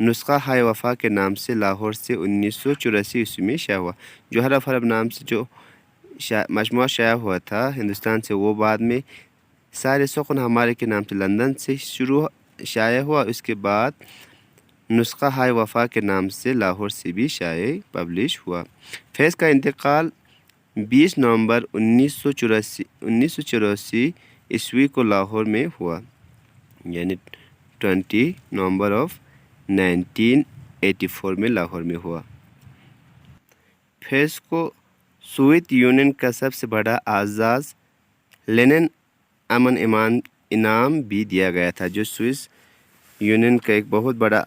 نسخہ ہائے وفا کے نام سے لاہور سے 1984 میں شائع ہوا۔ جو حرف حرب نام سے جو مجموعہ شائع ہوا تھا ہندوستان سے، وہ بعد میں سارے سخن ہمارے کے نام سے لندن سے شائع ہوا۔ اس کے بعد نسخہ ہائے وفا کے نام سے لاہور سے بھی پبلش ہوا۔ فیض کا انتقال 20 نومبر 1984 عیسوی کو لاہور میں ہوا، یعنی 20 نومبر 1984 میں لاہور میں ہوا۔ فیض کو سوویت یونین کا سب سے بڑا اعزاز لینن امن انعام بھی دیا گیا تھا، جو سوئس یونین کا ایک بہت بڑا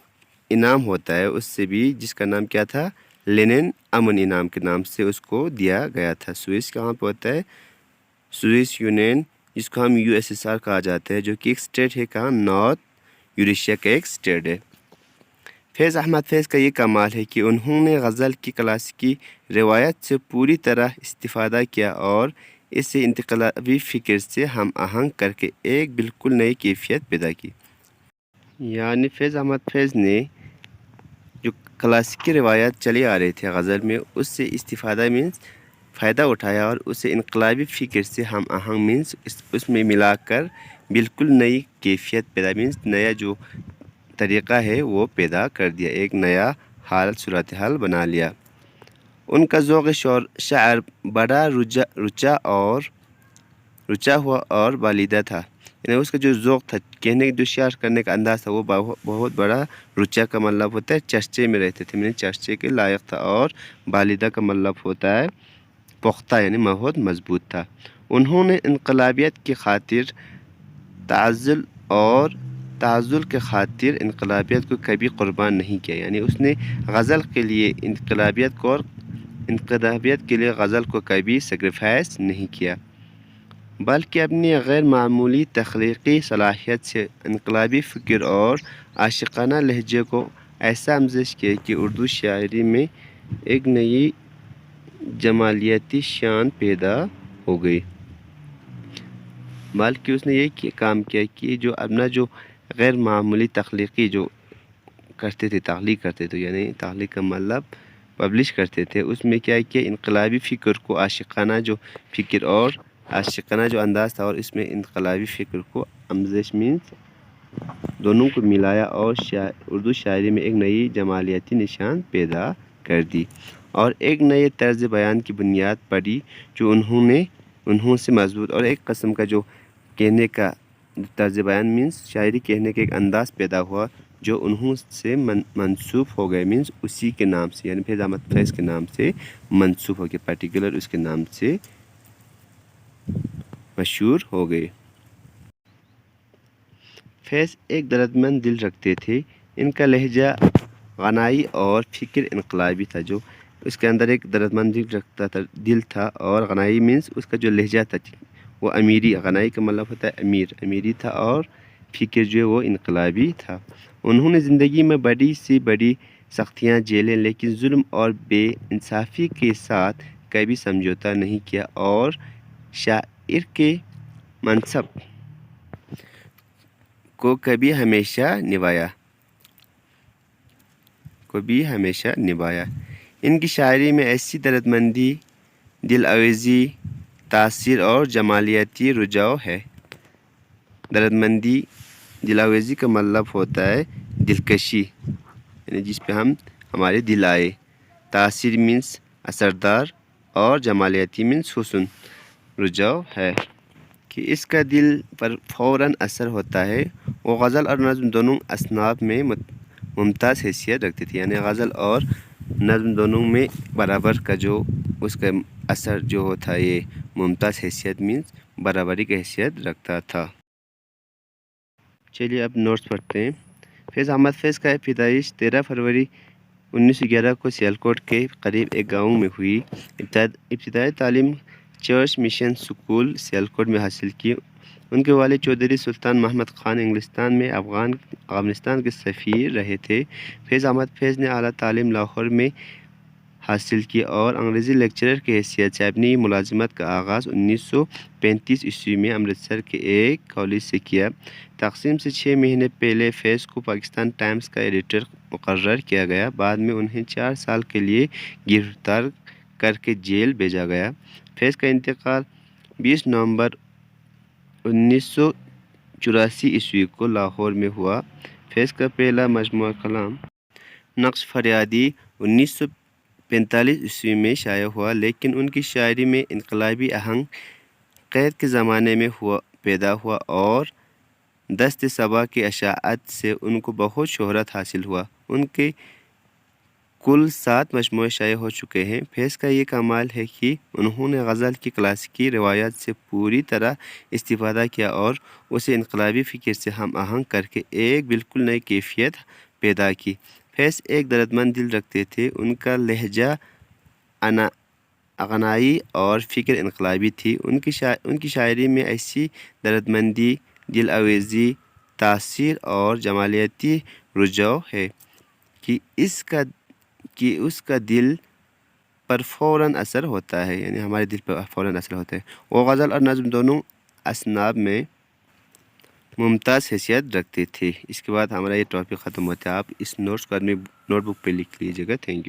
انعام ہوتا ہے، اس سے بھی، جس کا نام کیا تھا، لینن امن انعام کے نام سے اس کو دیا گیا تھا۔ سوئس کہاں پہ ہوتا ہے؟ سوئس یونین، جس کو ہم USSR کہا جاتا ہے، جو کہ ایک اسٹیٹ ہے، کہاں، نارتھ یوریشیا کا ایک اسٹیٹ ہے۔ فیض احمد فیض کا یہ کمال ہے کہ انہوں نے غزل کی کلاسیکی روایت سے پوری طرح استفادہ کیا اور اسے انقلابی فکر سے ہم آہنگ کر کے ایک بالکل نئی کیفیت پیدا کی۔ یعنی فیض احمد فیض نے جو کلاسیکی روایت چلی آ رہی تھی غزل میں، اس سے استفادہ مینس فائدہ اٹھایا اور اسے انقلابی فکر سے ہم آہنگ مینس اس میں ملا کر بالکل نئی کیفیت پیدا مینس نیا جو طریقہ ہے وہ پیدا کر دیا، ایک نیا حالت صورتحال بنا لیا۔ ان کا ذوق شعر بڑا رچا ہوا اور بالیدہ تھا، یعنی اس کا جو ذوق تھا، کہنے جو شعر کرنے کا انداز تھا، وہ بہت بڑا رچا کا مطلب ہوتا ہے چرچے میں رہتے تھے، یعنی چرچے کے لائق تھا، اور بالیدہ کا مطلب ہوتا ہے پختہ، یعنی بہت مضبوط تھا۔ انہوں نے انقلابیت کی خاطر تعزل کے خاطر انقلابیت کو کبھی قربان نہیں کیا، یعنی اس نے غزل کے لیے انقلابیت کے لیے غزل کو کبھی سیکریفائس نہیں کیا، بلکہ اپنی غیر معمولی تخلیقی صلاحیت سے انقلابی فکر اور عاشقانہ لہجے کو ایسا امزج کیا کہ اردو شاعری میں ایک نئی جمالیاتی شان پیدا ہو گئی۔ بلکہ اس نے یہ کام کیا کہ جو اپنا جو غیر معمولی تخلیقی جو تخلیق کرتے تھے، یعنی تخلیق کا مطلب پبلش کرتے تھے، اس میں کیا انقلابی فکر کو عاشقانہ جو فکر اور عاشقانہ جو انداز تھا، اور اس میں انقلابی فکر کو امزج مینس دونوں کو ملایا اور اردو شاعری میں ایک نئی جمالیاتی نشان پیدا کر دی اور ایک نئے طرز بیان کی بنیاد پڑی، جو انہوں سے مضبوط اور ایک قسم کا جو کہنے کا طرز بیان مینس شاعری کہنے کا ایک انداز پیدا ہوا، جو انہوں سے منسوب ہو گئے مینس اسی کے نام سے، یعنی فیض احمد فیض کے نام سے منسوب ہو گئے، پرٹیکولر اس کے نام سے مشہور ہو گئے۔ فیض ایک دردمند دل رکھتے تھے، ان کا لہجہ غنائی اور فکر انقلابی تھا، جو اس کے اندر ایک دردمند دل تھا، اور غنائی مینس اس کا جو لہجہ تھا وہ امیری، غنائی کا مطلب ہوتا ہے امیری تھا، اور فکر جو ہے وہ انقلابی تھا۔ انہوں نے زندگی میں بڑی سے بڑی سختیاں جھیلیں، لیکن ظلم اور بے انصافی کے ساتھ کبھی سمجھوتا نہیں کیا اور شاعر کے منصب کو کبھی ہمیشہ نبھایا۔ ان کی شاعری میں ایسی دردمندی، دل آویزی، تاثیر اور جمالیاتی رجاؤ ہے۔ دردمندی، دل آویزی کا مطلب ہوتا ہے دلکشی، یعنی جس پہ ہمارے دل آئے، تاثیر مینس اثردار، اور جمالیاتی مینس حسن رجاؤ ہے کہ اس کا دل پر فوراً اثر ہوتا ہے۔ وہ غزل اور نظم دونوں اصناف میں ممتاز حیثیت رکھتی تھی، یعنی غزل اور نظم دونوں میں برابر کا جو اس کا اثر جو ہوتا ہے، یہ ممتاز حیثیت مینس برابری کی حیثیت رکھتا تھا۔ چلیے اب نوٹس پڑھتے ہیں۔ فیض احمد فیض کا پیدائش 13 فروری 1911 کو سیالکوٹ کے قریب ایک گاؤں میں ہوئی۔ ابتدائی تعلیم چرچ مشن اسکول سیالکوٹ میں حاصل کی۔ ان کے والد چودھری سلطان محمد خان انگلستان میں افغانستان کے سفیر رہے تھے۔ فیض احمد فیض نے اعلیٰ تعلیم لاہور میں حاصل کی اور انگریزی لیکچرر کی حیثیت سے اپنی ملازمت کا آغاز 1935 عیسوی میں امرتسر کے ایک کالج سے کیا۔ تقسیم سے 6 مہینے پہلے فیض کو پاکستان ٹائمز کا ایڈیٹر مقرر کیا گیا۔ بعد میں انہیں 4 سال کے لیے گرفتار کر کے جیل بھیجا گیا۔ فیض کا انتقال 20 نومبر 1984 عیسوی کو لاہور میں ہوا۔ فیض کا پہلا مجموعہ کلام نقش فریادی 1945 عیسوی میں شائع ہوا، لیکن ان کی شاعری میں انقلابی آہنگ قید کے زمانے میں پیدا ہوا اور دست صبا کی اشاعت سے ان کو بہت شہرت حاصل ہوا۔ ان کے کل 7 مجموعے شائع ہو چکے ہیں۔ فیض کا یہ کمال ہے کہ انہوں نے غزل کی کلاسیکی روایات سے پوری طرح استفادہ کیا اور اسے انقلابی فکر سے ہم آہنگ کر کے ایک بالکل نئی کیفیت پیدا کی۔ فیض ایک دردمند دل رکھتے تھے۔ ان کا لہجہ اغنائی اور فکر انقلابی تھی۔ ان کی شاعری میں ایسی دردمندی، دل آویزی، تاثیر اور جمالیاتی رجوع ہے کہ اس کا دل پر فوراً اثر ہوتا ہے، یعنی ہمارے دل پر فوراً اثر ہوتا ہے۔ وہ غزل اور نظم دونوں اصناف میں ممتاز حیثیت رکھتے تھے۔ اس کے بعد ہمارا یہ ٹاپک ختم ہوتا ہے۔ آپ اس نوٹ بک پہ لکھ لیجیے گا۔ Thank you.